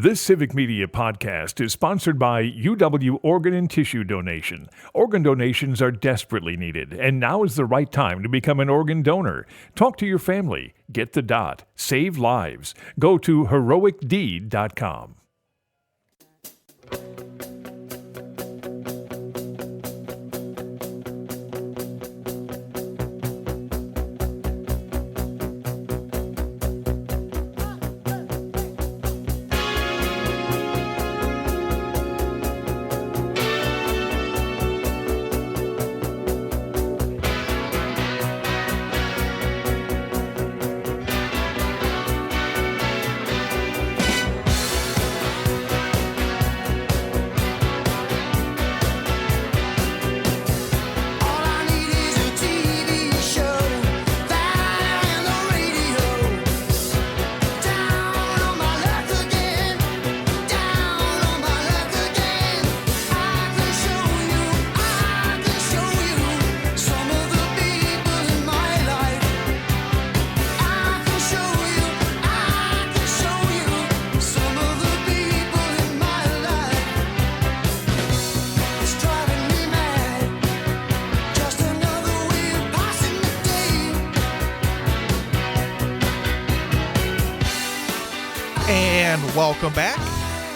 This Civic Media podcast is sponsored by UW Organ and Tissue Donation. Organ donations are desperately needed, and now is the right time to become an organ donor. Talk to your family. Get the dot. Save lives. Go to heroicdeed.com. Welcome back.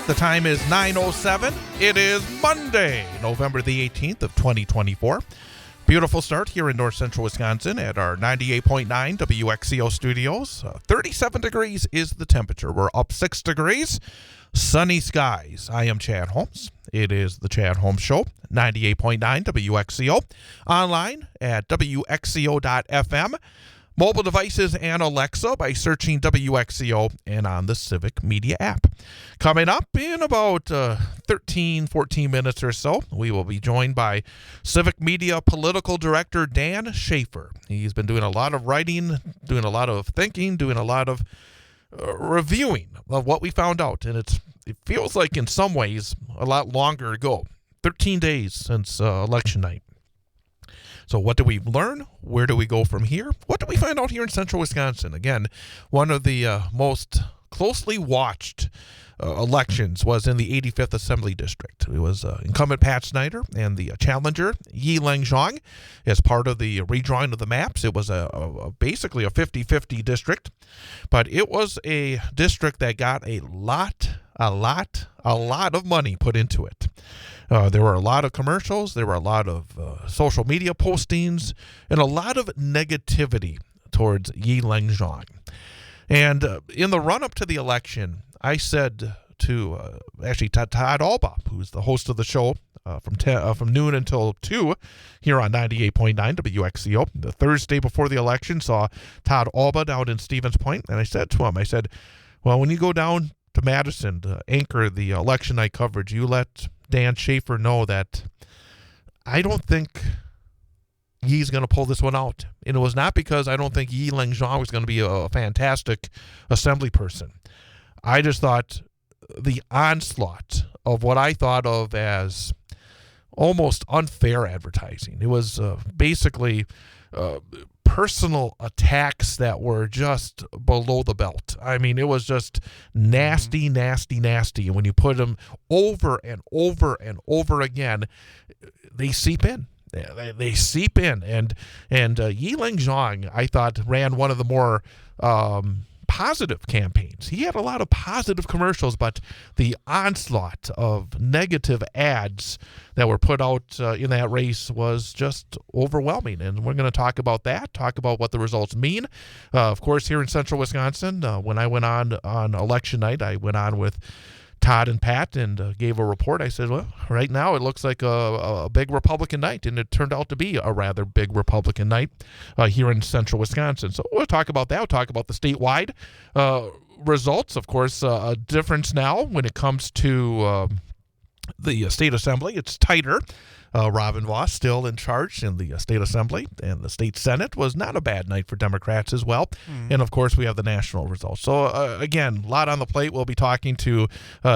The time is 9:07. It is Monday, November the 18th of 2024. Beautiful start here in north central Wisconsin at our 98.9 WXCO studios. 37 degrees is the temperature. We're up 6 degrees. Sunny skies. I am Chad Holmes. It is the Chad Holmes Show, 98.9 WXCO. Online at WXCO.FM. Mobile devices and Alexa by searching WXCO and on the Civic Media app. Coming up in about 14 minutes or so, we will be joined by Civic Media Political Director Dan Shafer. He's been doing a lot of writing, doing a lot of thinking, doing a lot of reviewing of what we found out. And it feels like in some ways a lot longer ago, 13 days since election night. So what do we learn? Where do we go from here? What do we find out here in central Wisconsin? Again, one of the most closely watched elections was in the 85th Assembly District. It was incumbent Pat Snyder and the challenger Yi-Lang Zhang as part of the redrawing of the maps. It was basically a 50-50 district, but it was a district that got a lot of money put into it. There were a lot of commercials, there were a lot of social media postings, and a lot of negativity towards Yi-Lang Zhang. And in the run-up to the election, I said to Todd Alba, who's the host of the show from noon until 2 here on 98.9 WXCO, the Thursday before the election, saw Todd Alba down in Stevens Point, and I said to him, well, when you go down to Madison to anchor the election night coverage, you let Dan Shafer know that I don't think Yi's going to pull this one out. And it was not because I don't think Yi-Lang Zhang was going to be a fantastic assembly person. I just thought the onslaught of what I thought of as almost unfair advertising. It was basically personal attacks that were just below the belt. I mean, it was just nasty. And when you put them over and over and over again, they seep in. They seep in. And Yi-Lang Zhang, I thought, ran one of the more positive campaigns. He had a lot of positive commercials, but the onslaught of negative ads that were put out in that race was just overwhelming. And we're going to talk about that, talk about what the results mean. Of course, here in central Wisconsin, when I went on election night, I went on with Todd and Pat and gave a report. I said, well, right now it looks like a big Republican night, and it turned out to be a rather big Republican night here in central Wisconsin. So we'll talk about that. We'll talk about the statewide results. Of course, a difference now when it comes to the state assembly. It's tighter. Robin Vos still in charge in the State Assembly, and the State Senate was not a bad night for Democrats as well. And, of course, we have the national results. So, again, a lot on the plate. We'll be talking to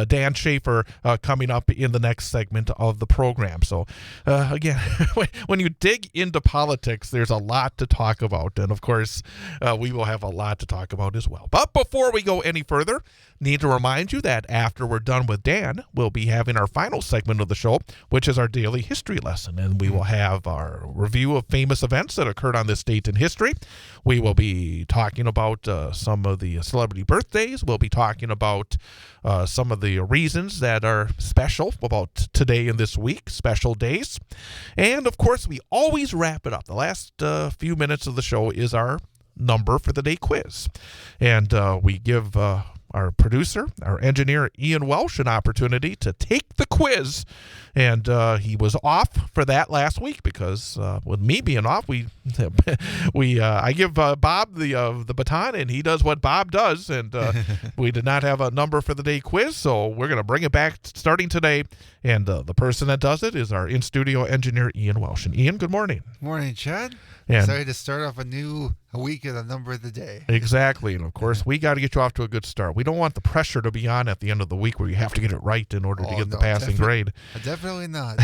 Dan Shafer coming up in the next segment of the program. So, again, when you dig into politics, there's a lot to talk about. And, of course, we will have a lot to talk about as well. But before we go any further, need to remind you that after we're done with Dan, we'll be having our final segment of the show, which is our daily history lesson. And we will have our review of famous events that occurred on this date in history. We will be talking about some of the celebrity birthdays. We'll be talking about some of the reasons that are special about today and this week, special days. And, of course, we always wrap it up. The last few minutes of the show is our number for the day quiz. And we give our producer, our engineer, Ian Welsh, an opportunity to take the quiz. And he was off for that last week because with me being off, I give Bob the baton, and he does what Bob does. And we did not have a number for the day quiz, so we're going to bring it back starting today. And the person that does it is our in-studio engineer, Ian Welsh. And Ian, good morning. Morning, Chad. And excited to start off a week at a number of the day. Exactly. And, of course, we got to get you off to a good start. We don't want the pressure to be on at the end of the week where you have to get it right in order to get the passing grade. Definitely not.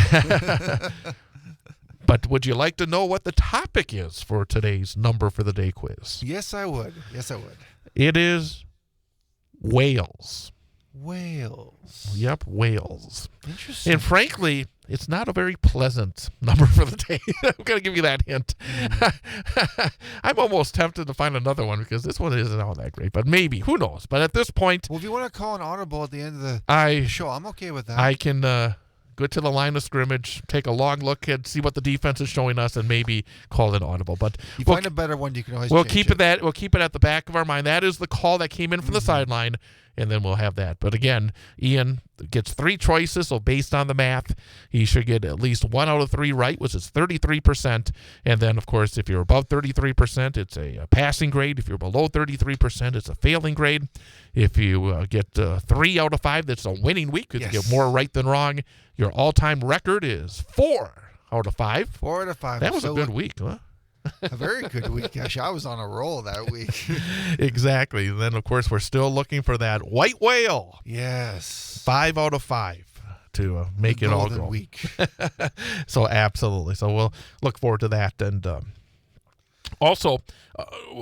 But would you like to know what the topic is for today's number for the day quiz? Yes, I would. It is whales. Whales. Yep, whales. Interesting. And frankly, it's not a very pleasant number for the day. I'm going to give you that hint. I'm almost tempted to find another one because this one isn't all that great, but maybe. Who knows? But at this point... Well, if you want to call an audible at the end of the show, I'm okay with that. I can go to the line of scrimmage, take a long look and see what the defense is showing us, and maybe call an audible. But find a better one, you can always we'll change keep it. We'll keep it at the back of our mind. That is the call that came in from the sideline, and then we'll have that. But again, Ian gets 3 choices, so based on the math, he should get at least 1 out of 3 right, which is 33%. And then, of course, if you're above 33%, it's a passing grade. If you're below 33%, it's a failing grade. If you get 3 out of 5, that's a winning week because you get more right than wrong. Your all-time record is 4 out of 5. 4 out of 5. That was a good week, huh? A very good week. Gosh, I was on a roll that week. Exactly. And then, of course, we're still looking for that white whale. Yes. 5 out of 5 to make it all go. Week. So, absolutely. So, we'll look forward to that. And also,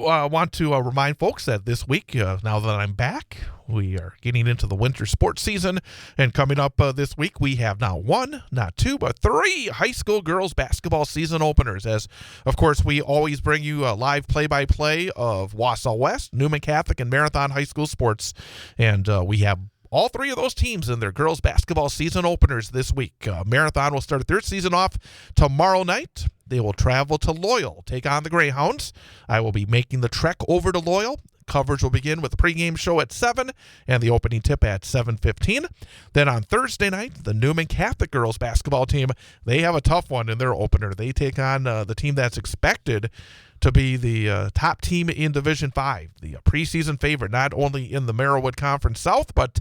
I want to remind folks that this week, now that I'm back, we are getting into the winter sports season. And coming up this week, we have not 1, not 2, but 3 high school girls basketball season openers. As, of course, we always bring you a live play-by-play of Wausau West, Newman Catholic, and Marathon High School sports. And we have all 3 of those teams in their girls basketball season openers this week. Marathon will start their season off tomorrow night. They will travel to Loyal, take on the Greyhounds. I will be making the trek over to Loyal. Coverage will begin with the pregame show at 7 and the opening tip at 7:15. Then on Thursday night, the Newman Catholic girls basketball team, they have a tough one in their opener. They take on the team that's expected to be the top team in Division 5, the preseason favorite, not only in the Merriwood Conference South, but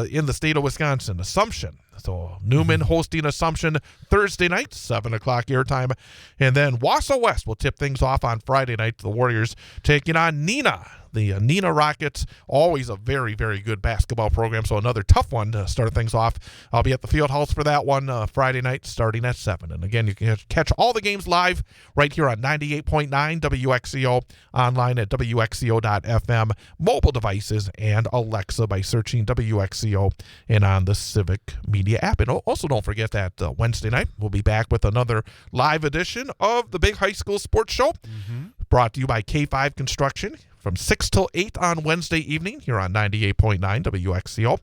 in the state of Wisconsin, Assumption. So Newman hosting Assumption Thursday night, 7 o'clock airtime. And then Wausau West will tip things off on Friday night. The Warriors taking on Neenah. The Neenah Rockets, always a very, very good basketball program, so another tough one to start things off. I'll be at the field house for that one Friday night starting at 7. And again, you can catch all the games live right here on 98.9 WXCO, online at WXCO.FM, mobile devices, and Alexa by searching WXCO and on the Civic Media app. And also don't forget that Wednesday night, we'll be back with another live edition of the Big High School Sports Show, brought to you by K5 Construction, from 6 till 8 on Wednesday evening here on 98.9 WXCO.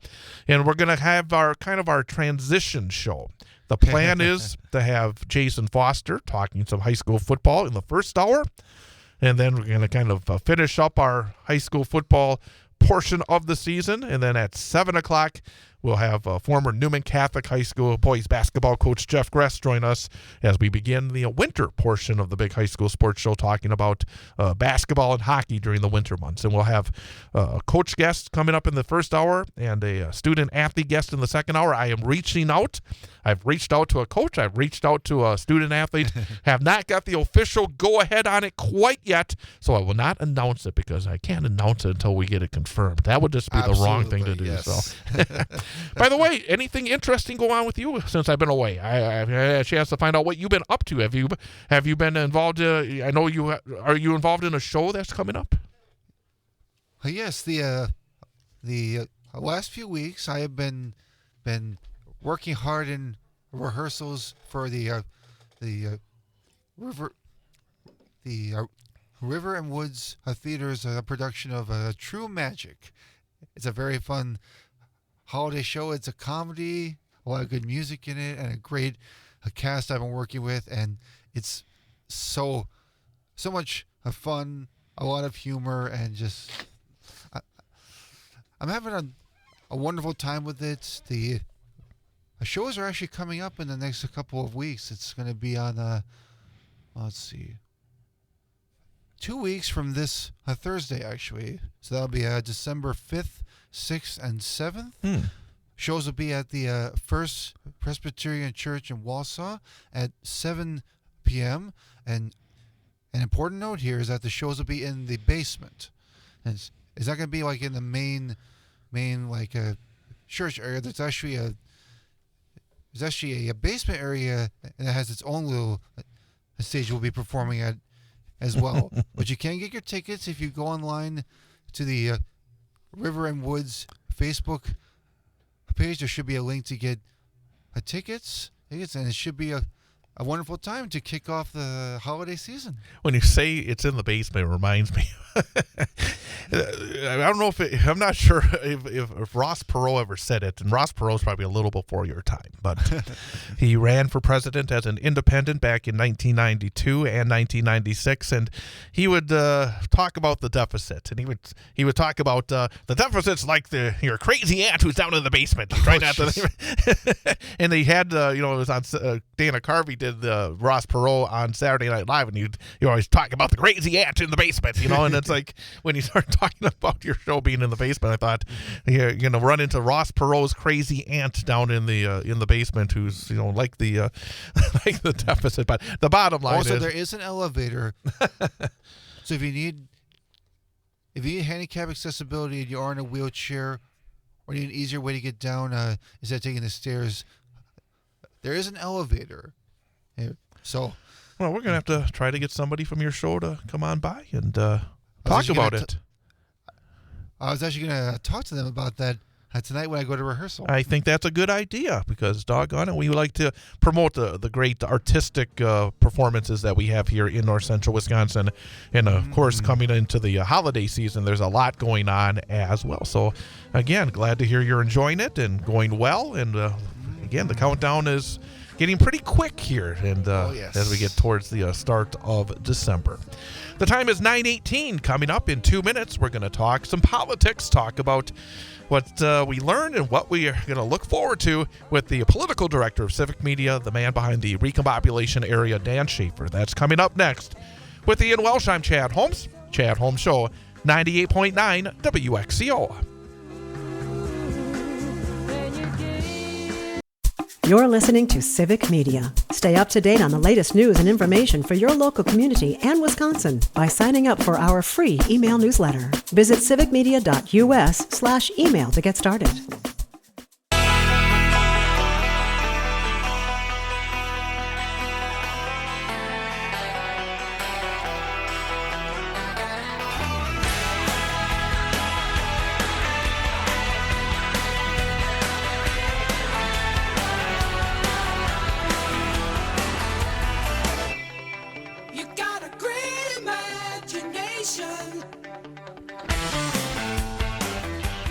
And we're going to have our transition show. The plan is to have Jason Foster talking some high school football in the first hour. And then we're going to kind of finish up our high school football portion of the season. And then at 7 o'clock, we'll have former Newman Catholic High School boys basketball coach Jeff Gress join us as we begin the winter portion of the Big High School Sports Show, talking about basketball and hockey during the winter months. And we'll have a coach guest coming up in the first hour and a student athlete guest in the second hour. I am reaching out. I've reached out to a coach. I've reached out to a student athlete. Have not got the official go-ahead on it quite yet, so I will not announce it because I can't announce it until we get it confirmed. That would just be the wrong thing to do. Yes. So, by the way, anything interesting go on with you since I've been away? I've had a chance to find out what you've been up to. Have you been involved? I know you are. You involved in a show that's coming up? Yes, the last few weeks I have been working hard in rehearsals for the River and Woods Theater's production of True Magic. It's a very fun holiday show. It's a comedy, a lot of good music in it, and a great cast I've been working with, and it's so much fun, a lot of humor, and just I'm having a wonderful time with it. The shows are actually coming up in the next couple of weeks. It's going to be on let's see, 2 weeks from this Thursday, actually. So that'll be December 5th, 6th, and 7th. Shows will be at the First Presbyterian Church in Wausau at 7 p.m. And an important note here is that the shows will be in the basement. And it's not going to be like in the main like church area. There's actually a basement area, and it has its own little stage we'll be performing at as well. But you can get your tickets if you go online to the River and Woods Facebook page. There should be a link to get tickets, and it should be a wonderful time to kick off the holiday season. When you say it's in the basement, it reminds me. I don't know I'm not sure if Ross Perot ever said it, and Ross Perot's probably a little before your time, but he ran for president as an independent back in 1992 and 1996, and he would talk about the deficit, and he would talk about the deficit's like your crazy aunt who's down in the basement. Try not to. And they had it was on Dana Carvey did Ross Perot on Saturday Night Live, and you always talk about the crazy aunt in the basement, and it's like when you start talking about your show being in the basement, I thought you're gonna run into Ross Perot's crazy aunt down in the basement, who's like the like the deficit. But the bottom line also, is there is an elevator, so if you need handicap accessibility and you are in a wheelchair or need an easier way to get down instead of taking the stairs, there is an elevator. So, well, we're gonna have to try to get somebody from your show to come on by and talk about it. I was actually going to talk to them about that tonight when I go to rehearsal. I think that's a good idea because, doggone it, we like to promote the great artistic performances that we have here in north central Wisconsin. And, of course, coming into the holiday season, there's a lot going on as well. So, again, glad to hear you're enjoying it and going well. And, again, the countdown is getting pretty quick here and as we get towards the start of December. The time is 9:18. Coming up in 2 minutes, we're going to talk some politics, talk about what we learned and what we are going to look forward to with the political director of Civic Media, the man behind the Recombobulation Area, Dan Shafer. That's coming up next. With Ian Welsh, I'm Chad Holmes. Chad Holmes Show, 98.9 WXCO. You're listening to Civic Media. Stay up to date on the latest news and information for your local community and Wisconsin by signing up for our free email newsletter. Visit civicmedia.us/email to get started.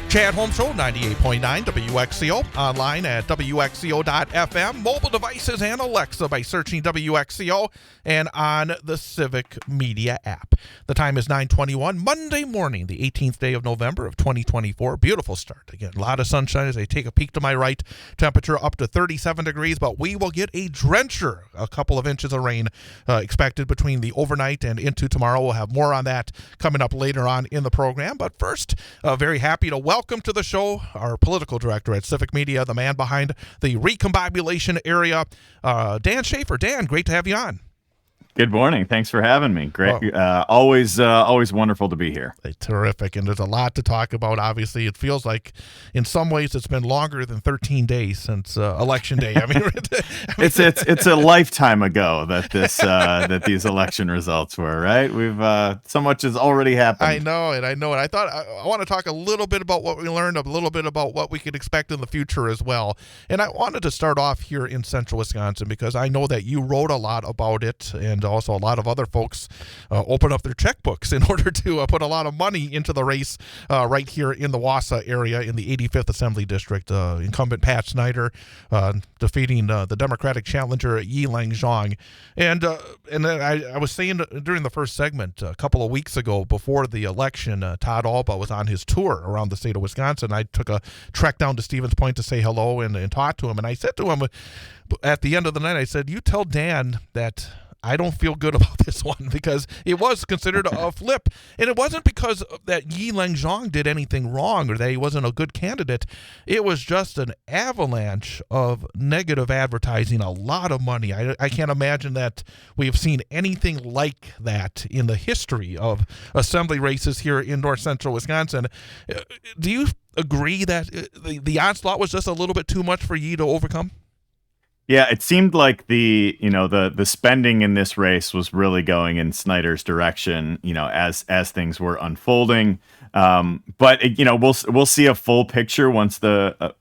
Chad Holmes Show, 98.9 WXCO, online at WXCO.FM, mobile devices and Alexa by searching WXCO, and on the Civic Media app. The time is 9:21, Monday morning, the 18th day of November of 2024. Beautiful start. Again, a lot of sunshine as I take a peek to my right. Temperature up to 37 degrees, but we will get a drencher. A couple of inches of rain expected between the overnight and into tomorrow. We'll have more on that coming up later on in the program. But first, very happy to welcome welcome to the show our political director at Civic Media, the man behind the Recombobulation Area, Dan Shafer. Dan, great to have you on. Good morning. Thanks for having me. Great. Always wonderful to be here. Terrific. And there's a lot to talk about. Obviously, it feels like in some ways it's been longer than 13 days since Election Day. I mean, it's a lifetime ago that that these election results were, right? We've so much has already happened. I know it. I thought I want to talk a little bit about what we learned, a little bit about what we could expect in the future as well. And I wanted to start off here in central Wisconsin because I know that you wrote a lot about it, and also a lot of other folks open up their checkbooks in order to put a lot of money into the race right here in the Wausau area in the 85th Assembly District. Incumbent Pat Snyder defeating the Democratic challenger Yi Lang-zhong. And I was saying during the first segment a couple of weeks ago before the election, Todd Alba was on his tour around the state of Wisconsin. I took a trek down to Stevens Point to say hello and talk to him. And I said to him at the end of the night, I said, you tell Dan that I don't feel good about this one because it was considered a flip. And it wasn't because that Yi Lang-zhong did anything wrong or that he wasn't a good candidate. It was just an avalanche of negative advertising, a lot of money. I can't imagine that we've seen anything like that in the history of assembly races here in north central Wisconsin. Do you agree that the onslaught was just a little bit too much for Yi to overcome? Yeah, it seemed like the spending in this race was really going in Snyder's direction, as things were unfolding. But we'll see a full picture once the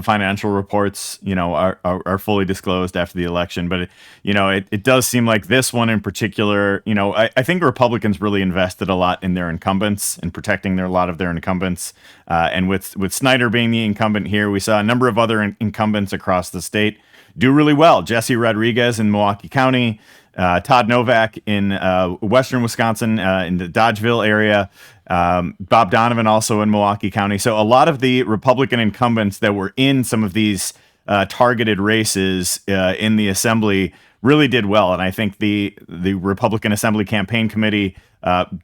financial reports, are fully disclosed after the election. But it does seem like this one in particular, I think Republicans really invested a lot in their incumbents and protecting a lot of their incumbents. And with Snyder being the incumbent here, we saw a number of other incumbents across the state do really well. Jesse Rodriguez in Milwaukee County, Todd Novak in western Wisconsin in the Dodgeville area, Bob Donovan also in Milwaukee County. So a lot of the Republican incumbents that were in some of these targeted races in the assembly really did well. And I think the Republican Assembly Campaign Committee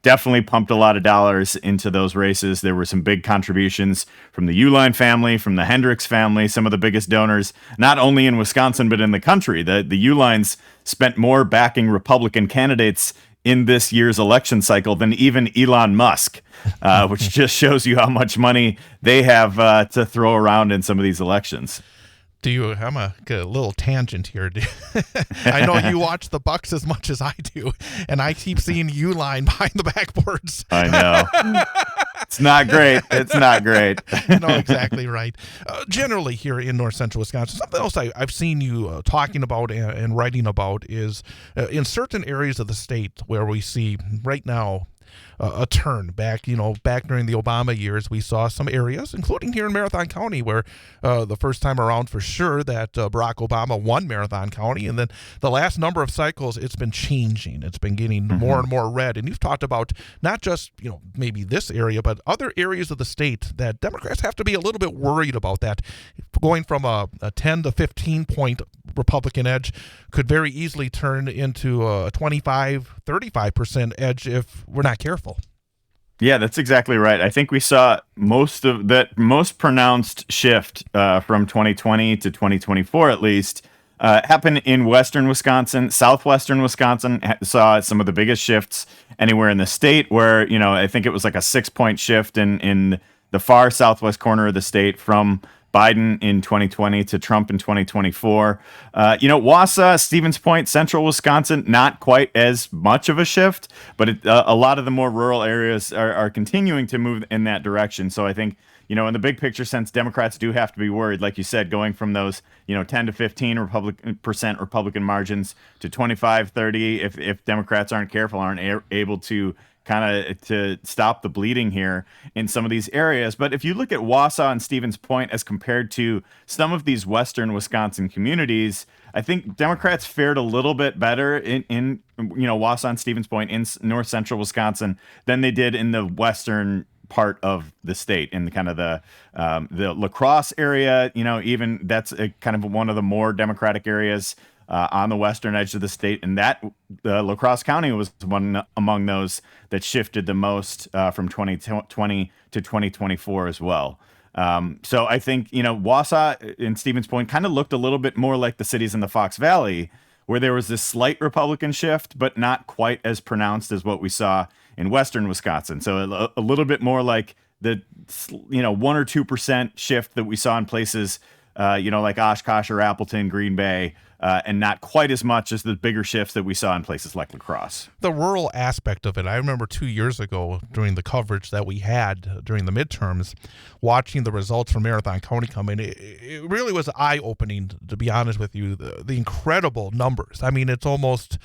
definitely pumped a lot of dollars into those races. There were some big contributions from the Uline family, from the Hendricks family, some of the biggest donors, not only in Wisconsin, but in the country. The Ulines spent more backing Republican candidates in this year's election cycle than even Elon Musk, which just shows you how much money they have to throw around in some of these elections. I'm a little tangent here. I know you watch the Bucks as much as I do, and I keep seeing Uline behind the backboards. I know. It's not great. It's not great. No, exactly right. Generally here in north central Wisconsin, something else I've seen you talking about and writing about is in certain areas of the state where we see right now a turn back during the Obama years. We saw some areas, including here in Marathon County, where the first time around for sure that Barack Obama won Marathon County. And then the last number of cycles, it's been changing. It's been getting more and more red. And you've talked about not just, maybe this area, but other areas of the state that Democrats have to be a little bit worried about that. Going from a 10 to 15 point Republican edge could very easily turn into a 25-35% edge if we're not careful. Yeah, that's exactly right. I think we saw most pronounced shift from 2020 to 2024, at least, happen in western Wisconsin. Southwestern Wisconsin saw some of the biggest shifts anywhere in the state, where I think it was like a 6-point shift in the far southwest corner of the state from Biden in 2020 to Trump in 2024. Wausau, Stevens Point, central Wisconsin, not quite as much of a shift, but a lot of the more rural areas are continuing to move in that direction. So I think, in the big picture sense, Democrats do have to be worried, like you said, going from those, 10 to 15% Republican margins to 25, 30, if Democrats aren't careful, aren't able to to stop the bleeding here in some of these areas. But if you look at Wausau and Stevens Point as compared to some of these western Wisconsin communities, I think Democrats fared a little bit better in Wausau and Stevens Point in north central Wisconsin than they did in the western part of the state, in the kind of the La Crosse area. Even that's kind of one of the more Democratic areas on the western edge of the state, and that La Crosse County was one among those that shifted the most from 2020 to 2024 as well. So I think, Wausau and Stevens Point kind of looked a little bit more like the cities in the Fox Valley, where there was this slight Republican shift, but not quite as pronounced as what we saw in western Wisconsin. So a little bit more like the 1 or 2% shift that we saw in places like Oshkosh or Appleton, Green Bay, and not quite as much as the bigger shifts that we saw in places like La Crosse. The rural aspect of it, I remember 2 years ago during the coverage that we had during the midterms, watching the results from Marathon County come in, it really was eye-opening, to be honest with you, the incredible numbers. I mean, it's almost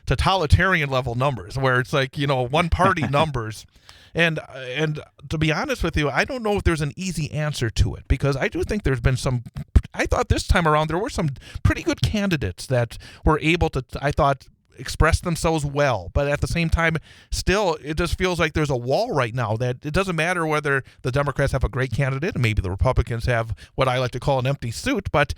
totalitarian level numbers, where it's like, one-party numbers. And to be honest with you, I don't know if there's an easy answer to it, because I do think there's been I thought this time around there were some pretty good candidates that were able to, I thought, express themselves well. But at the same time, still, it just feels like there's a wall right now that it doesn't matter whether the Democrats have a great candidate and maybe the Republicans have what I like to call an empty suit. But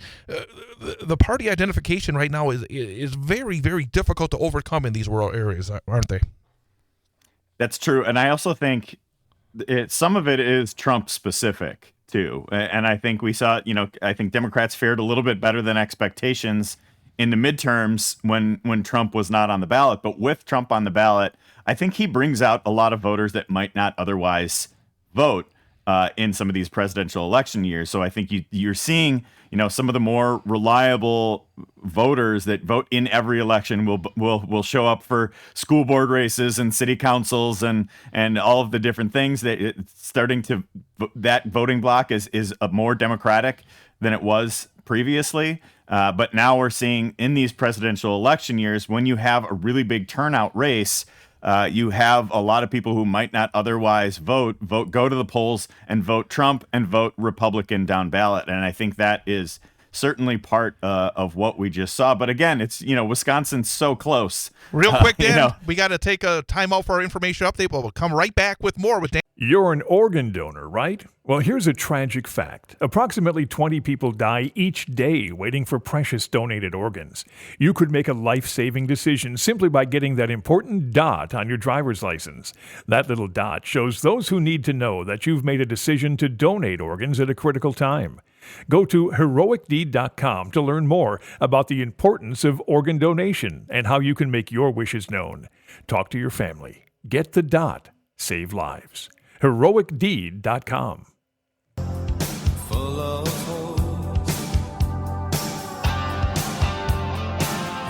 the party identification right now is very, very difficult to overcome in these rural areas, aren't they? That's true. And I also think some of it is Trump specific too. And I think we saw, I think Democrats fared a little bit better than expectations in the midterms when Trump was not on the ballot. But with Trump on the ballot, I think he brings out a lot of voters that might not otherwise vote in some of these presidential election years. So I think you're seeing, some of the more reliable voters that vote in every election will show up for school board races and city councils and all of the different things that that voting block is more Democratic than it was previously. But now we're seeing in these presidential election years, when you have a really big turnout race, you have a lot of people who might not otherwise vote, go to the polls and vote Trump and vote Republican down ballot. And I think that is certainly part of what we just saw. But again, it's, Wisconsin's so close. Real quick, Dan, we got to take a time out for our information update, but we'll come right back with more with Dan. You're an organ donor, right? Well, here's a tragic fact. Approximately 20 people die each day waiting for precious donated organs. You could make a life-saving decision simply by getting that important dot on your driver's license. That little dot shows those who need to know that you've made a decision to donate organs at a critical time. Go to heroicdeed.com to learn more about the importance of organ donation and how you can make your wishes known. Talk to your family. Get the dot. Save lives. heroicdeed.com. Full of hope,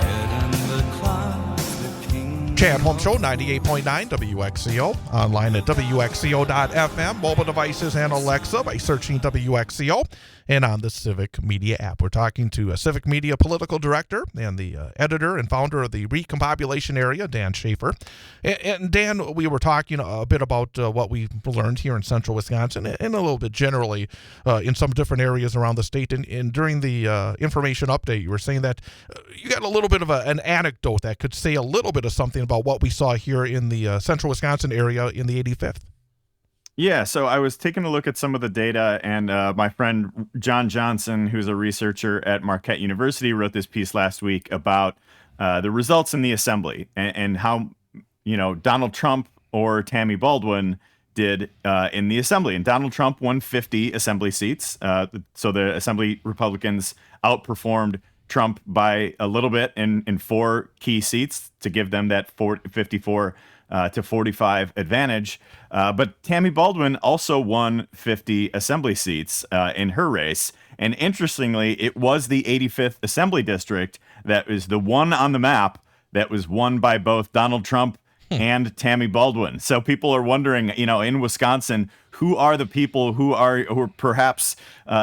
head in the clouds, the king. Chad Home Show, 98.9 WXCO. Online at WXCO.FM. Mobile devices and Alexa by searching WXCO. And on the Civic Media app. We're talking to a Civic Media Political Director and the editor and founder of the Recombobulation Area, Dan Shafer. And Dan, we were talking a bit about what we learned here in central Wisconsin and a little bit generally in some different areas around the state. And during the information update, you were saying that you got a little bit of an anecdote that could say a little bit of something about what we saw here in the central Wisconsin area in the 85th. Yeah, so I was taking a look at some of the data, and my friend John Johnson, who's a researcher at Marquette University, wrote this piece last week about the results in the assembly and how, Donald Trump or Tammy Baldwin did in the assembly. And Donald Trump won 50 assembly seats, so the assembly Republicans outperformed Trump by a little bit in 4 key seats to give them that 54 to 45 advantage. But Tammy Baldwin also won 50 assembly seats in her race. And interestingly, it was the 85th Assembly District that was the one on the map that was won by both Donald Trump and Tammy Baldwin. So people are wondering, in Wisconsin, who are the people who are perhaps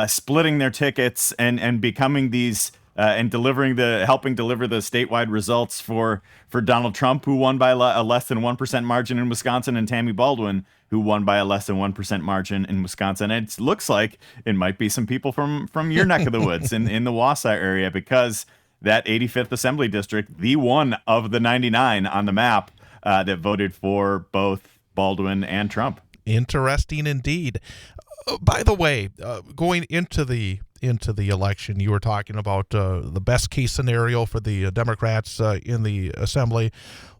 splitting their tickets and becoming these and helping deliver the statewide results for Donald Trump, who won by a less than 1% margin in Wisconsin, and Tammy Baldwin, who won by a less than 1% margin in Wisconsin. And it looks like it might be some people from your neck of the woods in the Wausau area, because that 85th Assembly District, the one of the 99 on the map that voted for both Baldwin and Trump. Interesting indeed. By the way, going into the into the election. You were talking about the best case scenario for the Democrats in the assembly.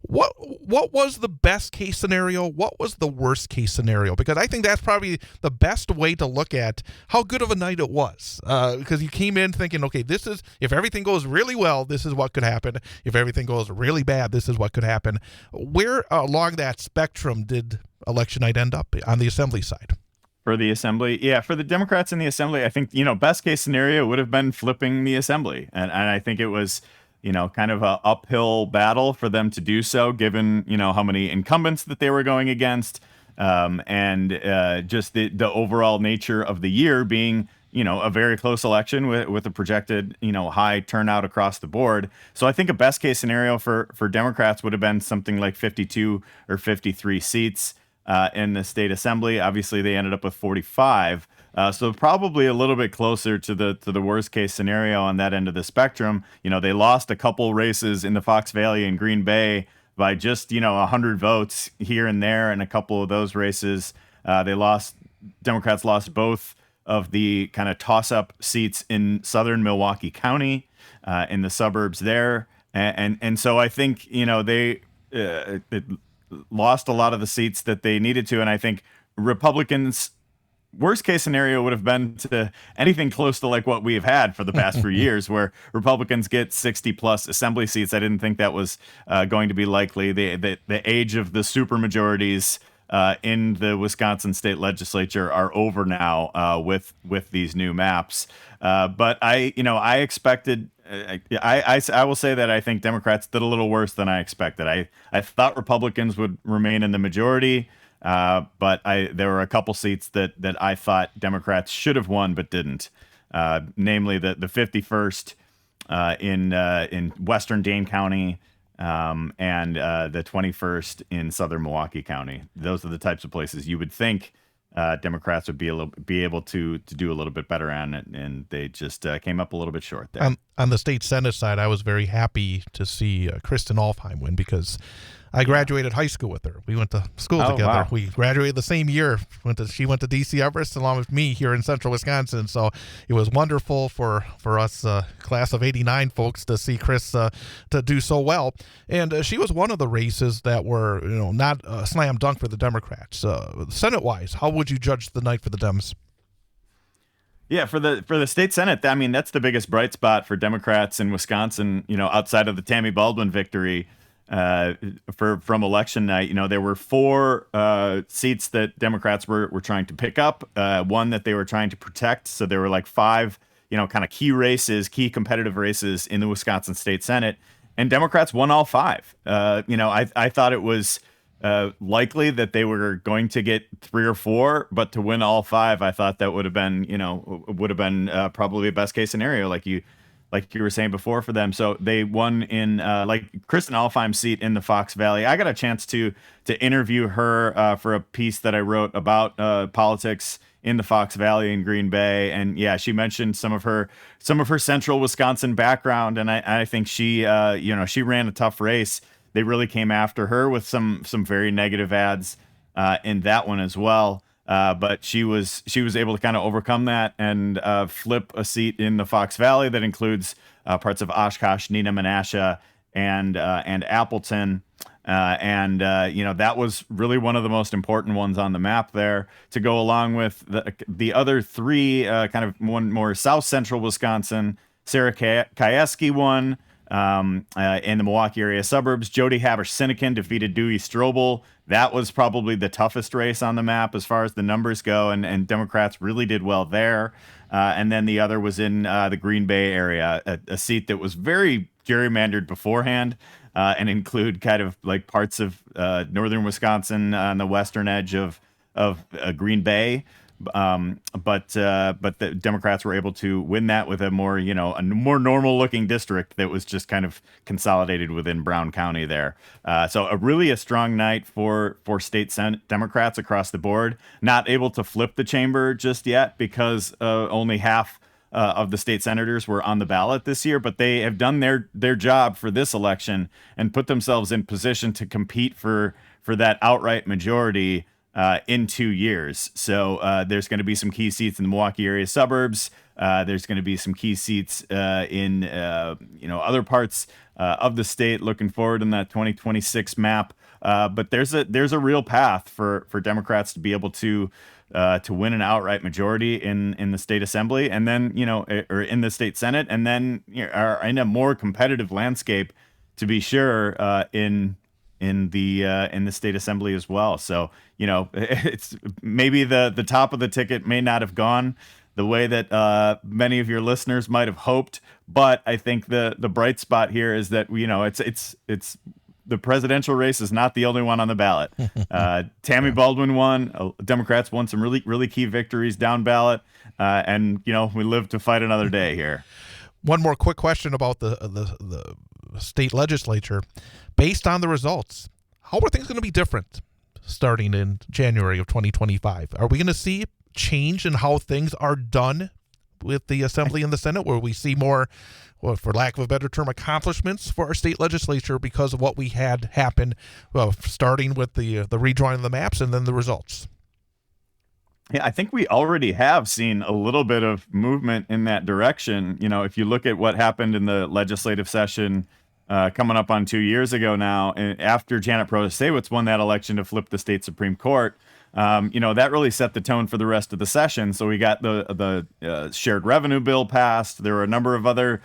What was the best case scenario? What was the worst case scenario? Because I think that's probably the best way to look at how good of a night it was. Because you came in thinking, okay, this is, if everything goes really well, this is what could happen. If everything goes really bad, this is what could happen. Where along that spectrum did election night end up on the assembly side? For the assembly, yeah, for the Democrats in the assembly, I think, best case scenario would have been flipping the assembly. And I think it was, kind of a uphill battle for them to do so, given, how many incumbents that they were going against, and just the overall nature of the year being, a very close election with a projected, high turnout across the board. So I think a best case scenario for Democrats would have been something like 52 or 53 seats in the state assembly. Obviously, they ended up with 45. So probably a little bit closer to the worst case scenario on that end of the spectrum. They lost a couple races in the Fox Valley and Green Bay by just 100 votes here and there, and a couple of those races Democrats lost both of the kind of toss-up seats in southern Milwaukee County, in the suburbs there, and so I think they lost a lot of the seats that they needed to, and I think Republicans' worst case scenario would have been to anything close to like what we've had for the past few years, where Republicans get 60 plus assembly seats. I didn't think that was going to be likely. The age of the supermajorities in the Wisconsin state legislature are over now with these new maps. But I expected. I will say that I think Democrats did a little worse than I expected. I thought Republicans would remain in the majority. But there were a couple seats that I thought Democrats should have won but didn't, namely the 51st in Western Dane County, and the 21st in Southern Milwaukee County. Those are the types of places you would think Democrats would be able to do a little bit better on it, and they just came up a little bit short there. On the state Senate side, I was very happy to see Kristen Alfheim win, because I graduated high school with her. We went to school together. Wow. We graduated the same year. She went to D.C. Everest along with me here in central Wisconsin. So it was wonderful for us class of 89 folks to see Chris to do so well. And she was one of the races that were not a slam dunk for the Democrats. Senate-wise, how would you judge the night for the Dems? Yeah, for the state Senate, I mean, that's the biggest bright spot for Democrats in Wisconsin, outside of the Tammy Baldwin victory. From election night, there were 4 seats that Democrats were trying to pick up, one that they were trying to protect. So there were like 5, kind of key competitive races in the Wisconsin State Senate, and Democrats won all 5. I thought it was likely that they were going to get 3 or 4, but to win all 5, I thought that would have been probably a best case scenario, like you were saying before, for them. So they won in like Kristen Alfheim's seat in the Fox Valley. I got a chance to interview her for a piece that I wrote about politics in the Fox Valley in Green Bay, and yeah, she mentioned some of her central Wisconsin background, and I think she she ran a tough race. They really came after her with some very negative ads in that one as well. But she was able to kind of overcome that and flip a seat in the Fox Valley that includes parts of Oshkosh, Neenah, Menasha, and Appleton. That was really one of the most important ones on the map there, to go along with the other 3 kind of one more south central Wisconsin. Sarah Kieski won in the Milwaukee area suburbs. Jody Haber-Sinekin defeated Dewey Strobel. That was probably the toughest race on the map as far as the numbers go, and Democrats really did well there. And then the other was in the Green Bay area, a seat that was very gerrymandered beforehand, and include kind of like parts of northern Wisconsin on the western edge of Green Bay. But the Democrats were able to win that with a more normal looking district that was just kind of consolidated within Brown County there. So a strong night for state Senate Democrats across the board. Not able to flip the chamber just yet because only half of the state senators were on the ballot this year, but they have done their job for this election and put themselves in position to compete for that outright majority in 2 years. So there's going to be some key seats in the Milwaukee area suburbs. There's going to be some key seats in other parts of the state. Looking forward in that 2026 map. But there's a real path for Democrats to be able to win an outright majority in the state assembly, and then or in the state senate, and then are in a more competitive landscape, to be sure, in the state assembly as well. So it's maybe the top of the ticket may not have gone the way that many of your listeners might have hoped, but I think the bright spot here is that it's the presidential race is not the only one on the ballot. Tammy Baldwin won. Democrats won some really key victories down ballot, and we live to fight another day here. One more quick question about the state legislature. Based on the results, how are things going to be different starting in January of 2025? Are we going to see change in how things are done with the Assembly and the Senate, where we see more, well, for lack of a better term, accomplishments for our state legislature because of what we had happen, well, starting with the redrawing of the maps and then the results? Yeah, I think we already have seen a little bit of movement in that direction. If you look at what happened in the legislative session coming up on 2 years ago now, after Janet Protasiewicz won that election to flip the state Supreme Court, that really set the tone for the rest of the session. So we got the shared revenue bill passed. There were a number of other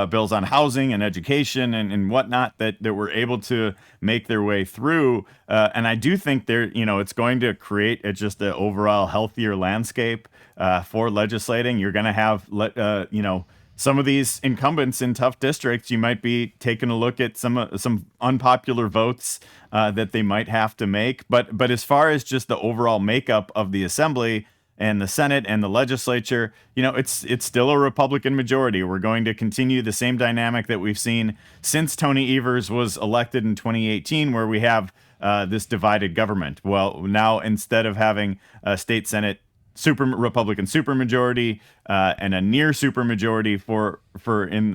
bills on housing and education and whatnot that were able to make their way through. And I do think it's going to create just an overall healthier landscape for legislating. You're going to have, some of these incumbents in tough districts, you might be taking a look at some unpopular votes that they might have to make. But as far as just the overall makeup of the assembly and the Senate and the legislature, it's still a Republican majority. We're going to continue the same dynamic that we've seen since Tony Evers was elected in 2018, where we have this divided government. Well, now instead of having a state Senate Republican supermajority and a near supermajority for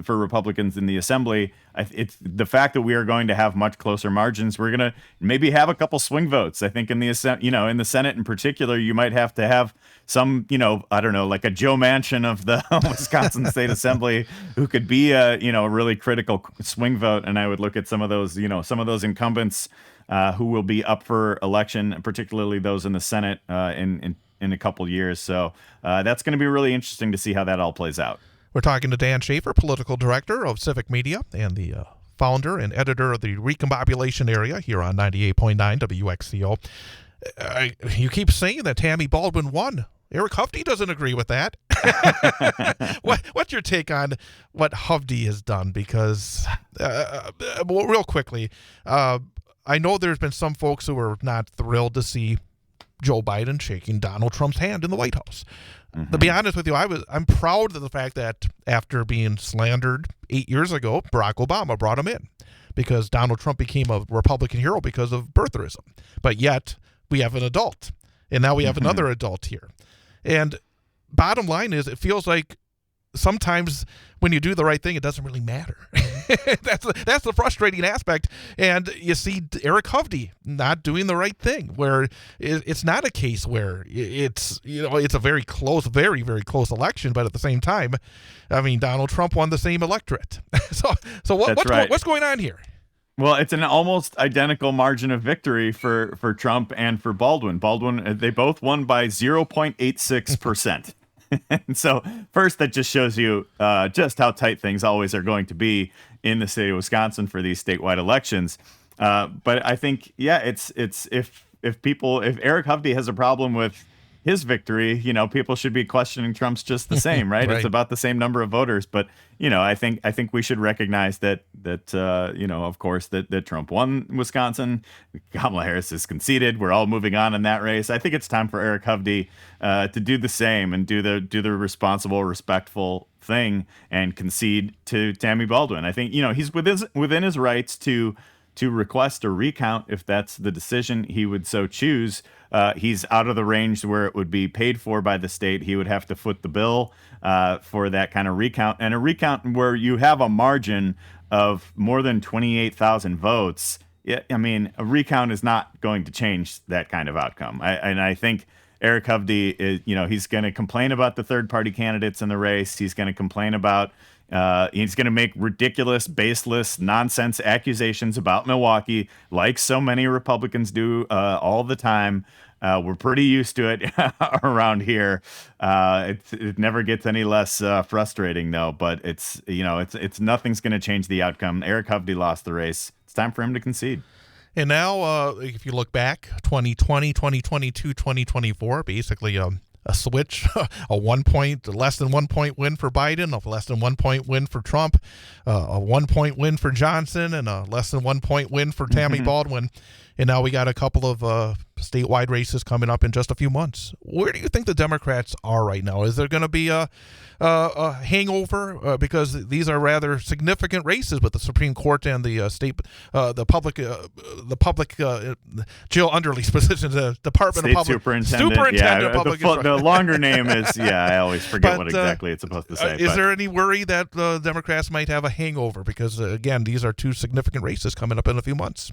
Republicans in the assembly, it's the fact that we are going to have much closer margins. We're going to maybe have a couple swing votes. I think in the in the Senate in particular, you might have to have some, I don't know, like a Joe Manchin of the Wisconsin State Assembly who could be a really critical swing vote. And I would look at some of those incumbents who will be up for election, particularly those in the Senate in a couple years. So that's going to be really interesting to see how that all plays out. We're talking to Dan Shafer, Political Director of Civic Media and the founder and editor of the Recombobulation Area here on 98.9 WXCO. You keep saying that Tammy Baldwin won. Eric Hovde doesn't agree with that. What's your take on what Hovde has done? Because, real quickly, I know there's been some folks who are not thrilled to see Joe Biden shaking Donald Trump's hand in the White House. Mm-hmm. To be honest with you, I'm proud of the fact that after being slandered 8 years ago, Barack Obama brought him in because Donald Trump became a Republican hero because of birtherism. But yet we have an adult, and now we have another adult here. And bottom line is, it feels like sometimes when you do the right thing, it doesn't really matter. That's the frustrating aspect. And you see Eric Hovde not doing the right thing, where it's not a case where it's a very close, very, very close election, but at the same time, I mean, Donald Trump won the same electorate. So what's going on here? Well, it's an almost identical margin of victory for Trump and for Baldwin. They both won by 0.86%. And so first, that just shows you just how tight things always are going to be in the state of Wisconsin for these statewide elections. But I think, it's if Eric Hovde has a problem with his victory, people should be questioning Trump's just the same, right? Right. It's about the same number of voters. But, I think we should recognize that of course, that Trump won Wisconsin. Kamala Harris is conceded. We're all moving on in that race. I think it's time for Eric Hovde to do the same and do the responsible, respectful thing and concede to Tammy Baldwin. I think, he's within his rights to request a recount if that's the decision he would so choose. He's out of the range where it would be paid for by the state. He would have to foot the bill for that kind of recount. And a recount where you have a margin of more than 28,000 votes yeah, I mean, a recount is not going to change that kind of outcome. I think Eric Hovde is, he's going to complain about the third-party candidates in the race. He's going to complain about, he's going to make ridiculous, baseless, nonsense accusations about Milwaukee, like so many Republicans do all the time. We're pretty used to it around here. It never gets any less frustrating, though. But it's nothing's going to change the outcome. Eric Hovde lost the race. It's time for him to concede. And now, if you look back, 2020, 2022, 2024, basically a switch, less than 1 point win for Biden, a less than 1 point win for Trump, a 1 point win for Johnson, and a less than 1 point win for Tammy Baldwin. And now we got a couple of statewide races coming up in just a few months. Where do you think the Democrats are right now? Is there going to be a hangover because these are rather significant races with the Supreme Court and the the public Jill Underly's position, the Department State of Public Superintendent. of Public The longer name is, I always forget what exactly it's supposed to say. Is there any worry that the Democrats might have a hangover because, again, these are two significant races coming up in a few months?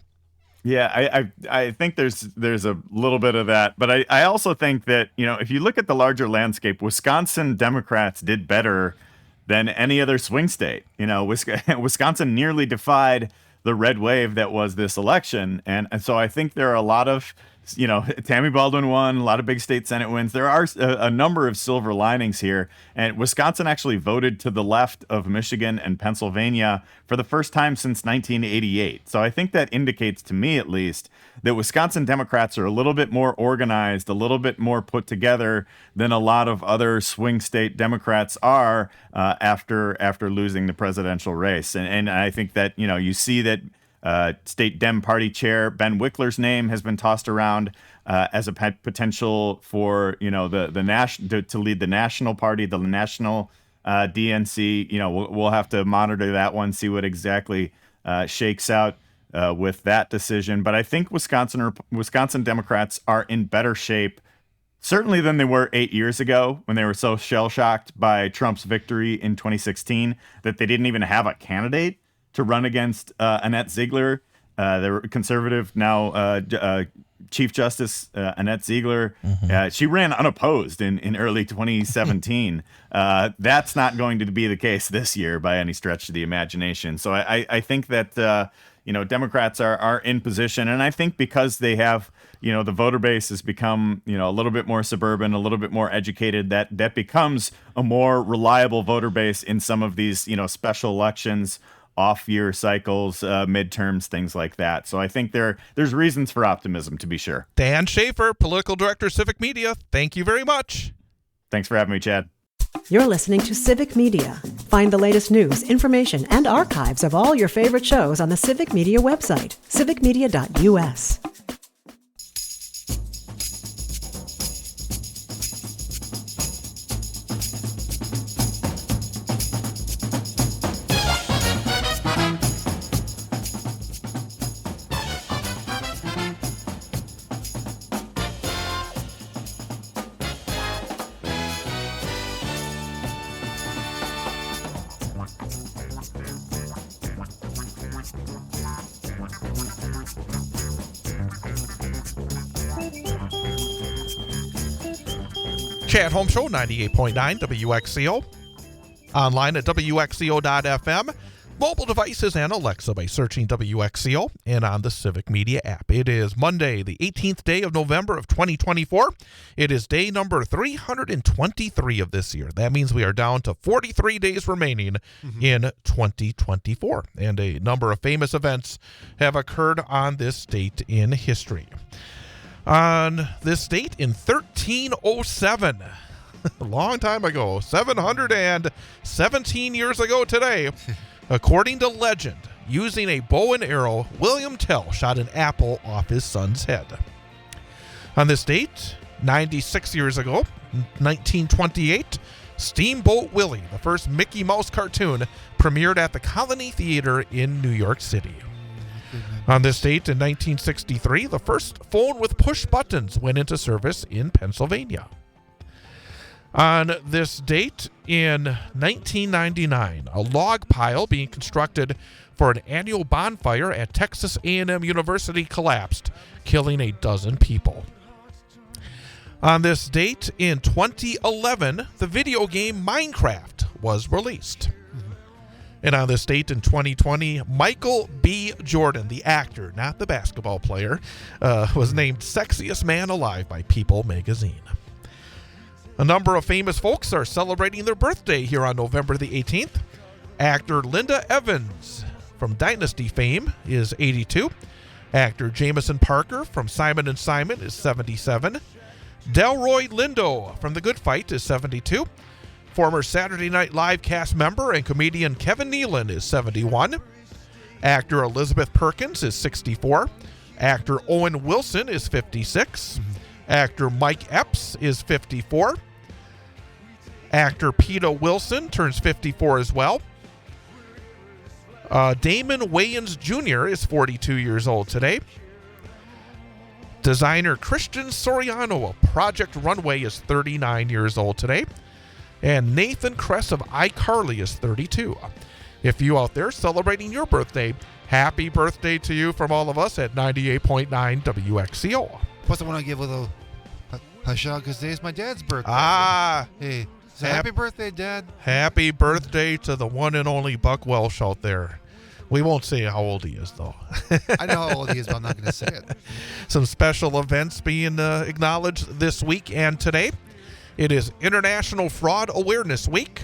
Yeah, I think there's a little bit of that, but I also think that, if you look at the larger landscape, Wisconsin Democrats did better than any other swing state. Wisconsin nearly defied the red wave that was this election, and so I think there are a lot of, Tammy Baldwin won, a lot of big state Senate wins. There are a number of silver linings here, and Wisconsin actually voted to the left of Michigan and Pennsylvania for the first time since 1988. So I think that indicates, to me at least, that Wisconsin Democrats are a little bit more organized, a little bit more put together than a lot of other swing state Democrats are after losing the presidential race. And I think that, you see that State Dem Party Chair Ben Wickler's name has been tossed around as a potential for to lead the national party, the national DNC. We'll have to monitor that one, see what exactly shakes out with that decision. But I think Wisconsin Democrats are in better shape, certainly than they were 8 years ago when they were so shell-shocked by Trump's victory in 2016 that they didn't even have a candidate to run against Annette Ziegler, the conservative now Chief Justice Annette Ziegler. She ran unopposed in early 2017. That's not going to be the case this year by any stretch of the imagination. So I think that Democrats are in position, and I think because they have the voter base has become a little bit more suburban, a little bit more educated, that becomes a more reliable voter base in some of these special elections, off-year cycles, midterms, things like that. So I think there's reasons for optimism, to be sure. Dan Shafer, Political Director, Civic Media, thank you very much. Thanks for having me, Chad. You're listening to Civic Media. Find the latest news, information, and archives of all your favorite shows on the Civic Media website, civicmedia.us. Chad Home Show, 98.9 WXCO. Online at WXCO.FM. Mobile devices and Alexa by searching WXCO and on the Civic Media app. It is Monday, the 18th day of November of 2024. It is day number 323 of this year. That means we are down to 43 days remaining in 2024. And a number of famous events have occurred on this date in history. On this date in 1307, a long time ago, 717 years ago today, according to legend, using a bow and arrow, William Tell shot an apple off his son's head. On this date, 96 years ago, 1928, Steamboat Willie, the first Mickey Mouse cartoon, premiered at the Colony Theater in New York City. On this date in 1963, the first phone with push buttons went into service in Pennsylvania. On this date in 1999, a log pile being constructed for an annual bonfire at Texas A&M University collapsed, killing a dozen people. On this date in 2011, the video game Minecraft was released. And on this date in 2020, Michael B. Jordan, the actor, not the basketball player, was named Sexiest Man Alive by People magazine. A number of famous folks are celebrating their birthday here on November the 18th. Actor Linda Evans from Dynasty fame is 82. Actor Jameson Parker from Simon & Simon is 77. Delroy Lindo from The Good Fight is 72. Former Saturday Night Live cast member and comedian Kevin Nealon is 71. Actor Elizabeth Perkins is 64. Actor Owen Wilson is 56. Actor Mike Epps is 54. Actor Peter Wilson turns 54 as well. Damon Wayans Jr. is 42 years old today. Designer Christian Soriano of Project Runway is 39 years old today. And Nathan Kress of iCarly is 32. If you out there celebrating your birthday, happy birthday to you from all of us at 98.9 WXCO. Plus, I want to give a little shout out because today is my dad's birthday. Hey, so happy birthday, Dad. Happy birthday to the one and only Buck Welsh out there. We won't say how old he is, though. I know how old he is, but I'm not going to say it. Some special events being acknowledged this week and today. It is International Fraud Awareness Week.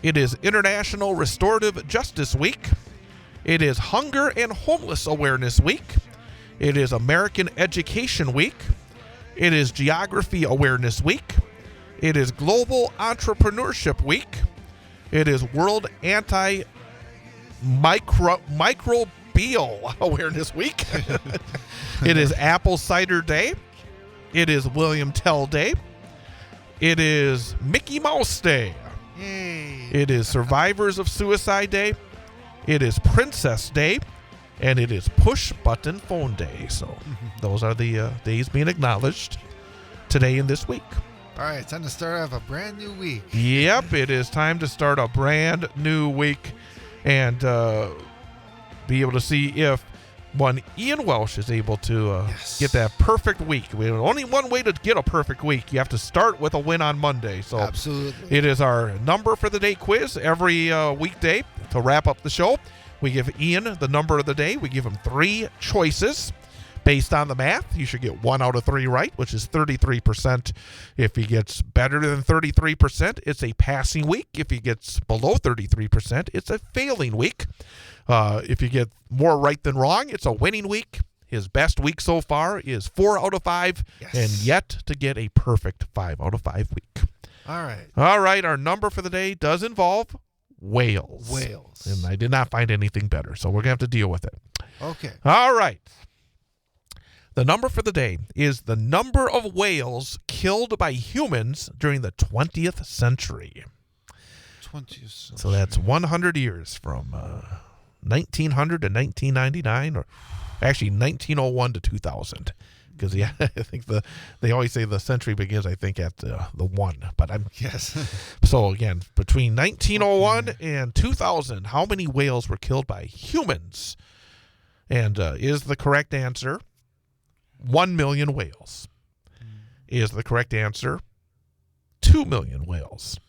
It is International Restorative Justice Week. It is Hunger and Homeless Awareness Week. It is American Education Week. It is Geography Awareness Week. It is Global Entrepreneurship Week. It is World Anti-Microbial Awareness Week. It is Apple Cider Day. It is William Tell Day. It is Mickey Mouse Day. Yay. It is Survivors of Suicide Day. It is Princess Day. And it is Push Button Phone Day. So those are the days being acknowledged today and this week. All right, it's time to start off a brand new week. Yep, it is time to start a brand new week and be able to see if one Ian Welsh is able to get that perfect week. We have only one way to get a perfect week. You have to start with a win on Monday. So absolutely, it is our number for the day quiz every weekday to wrap up the show. We give Ian the number of the day. We give him 3 choices. Based on the math, you should get 1 out of 3 right, which is 33%. If he gets better than 33%, it's a passing week. If he gets below 33%, it's a failing week. If you get more right than wrong, it's a winning week. His best week so far is 4 out of 5, and yet to get a perfect 5 out of 5 week. All right. All right, our number for the day does involve whales. Whales. And I did not find anything better, so we're going to have to deal with it. Okay. All right. The number for the day is the number of whales killed by humans during the 20th century. 20th century. So that's 100 years from 1900 to 1999, or actually 1901 to 2000. Because I think they always say the century begins, I think, at the 1. But yes. So again, between 1901 and 2000, how many whales were killed by humans? And is the correct answer 1 million whales? Is the correct answer 2 million whales?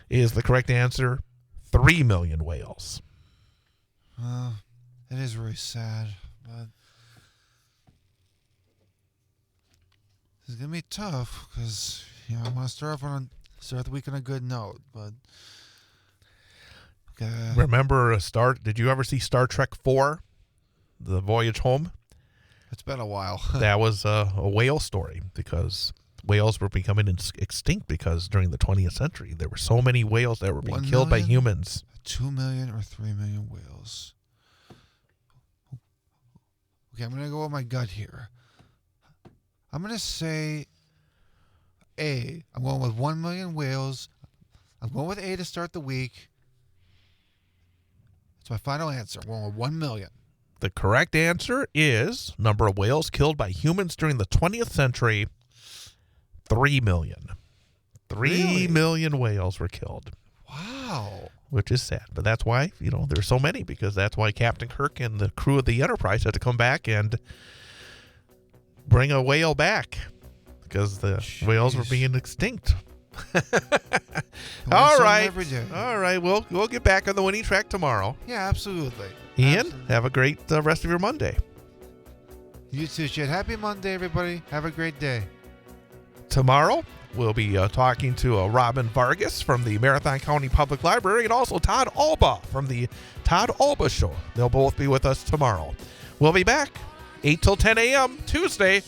Is the correct answer 3 million whales? It is really sad, but it's gonna be tough because I want to start the week on a good note. But remember did you ever see Star Trek 4, The Voyage Home? It's been a while. That was a whale story, because whales were becoming extinct because during the 20th century there were so many whales that were being killed by humans. 2 million or 3 million whales. Okay, I'm going to go with my gut here. I'm going to say A. I'm going with 1 million whales. I'm going with A to start the week. That's my final answer. I'm going with 1 million. The correct answer is number of whales killed by humans during the 20th century, 3 million. 3 million whales were killed. Wow. Which is sad. But that's why, there's so many, because that's why Captain Kirk and the crew of the Enterprise had to come back and bring a whale back because the whales were being extinct. All right. Every day. All right. We'll get back on the winning track tomorrow. Yeah, absolutely. Ian, Absolutely. have a great rest of your Monday. You too, Chet. Happy Monday, everybody. Have a great day. Tomorrow, we'll be talking to Robin Vargas from the Marathon County Public Library and also Todd Alba from the Todd Alba Show. They'll both be with us tomorrow. We'll be back 8 till 10 a.m. Tuesday.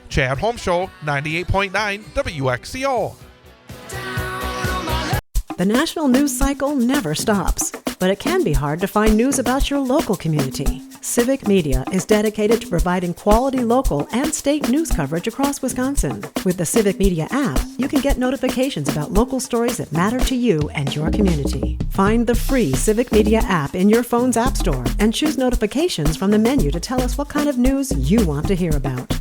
Chad Home Show, 98.9 WXCO. The national news cycle never stops, but it can be hard to find news about your local community. Civic Media is dedicated to providing quality local and state news coverage across Wisconsin. With the Civic Media app, you can get notifications about local stories that matter to you and your community. Find the free Civic Media app in your phone's app store and choose notifications from the menu to tell us what kind of news you want to hear about.